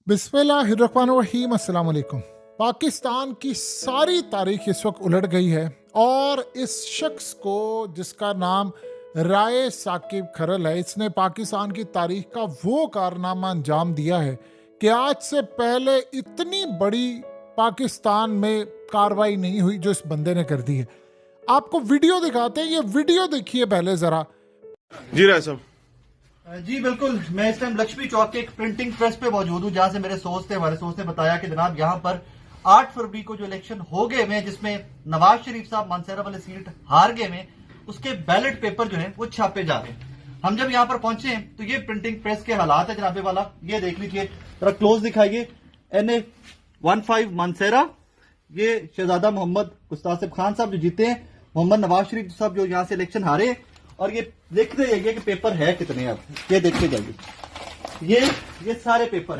बिस्मिल्लाहिर्रहमानिर्रहीम, अस्सलाम वालेकुम। पाकिस्तान की सारी तारीख इस वक्त उलट गई है और इस शख्स को जिसका नाम राय साकिब खरल है, इसने पाकिस्तान की तारीख का वो कारनामा अंजाम दिया है कि आज से पहले इतनी बड़ी पाकिस्तान में कार्रवाई नहीं हुई जो इस बंदे ने कर दी है। आपको वीडियो दिखाते हैं, ये वीडियो देखिए पहले जरा। जी राय साहब। जी बिल्कुल, मैं इस टाइम लक्ष्मी चौक के एक प्रिंटिंग प्रेस पे मौजूद हूँ जहां से हमारे सोर्स ने बताया कि जनाब यहाँ पर 8 फरवरी को जो इलेक्शन हो गए में, जिसमें नवाज शरीफ साहब मानसरा वाले सीट हार गए में, उसके बैलेट पेपर जो है वो छापे जा रहे हैं। हम जब यहाँ पर पहुंचे हैं तो ये प्रिंटिंग प्रेस के हालात है जनाबे वाला, ये देख लीजिए, जरा क्लोज दिखाइए। NA-15 मानसरा, ये शहजादा मोहम्मद गुस्तासिब खान साहब जो जीते हैं, मोहम्मद नवाज शरीफ साहब जो यहाँ से इलेक्शन हारे हैं, और ये देखते जाइए कि पेपर है कितने। अब ये देखते जाइए, ये सारे पेपर हैं।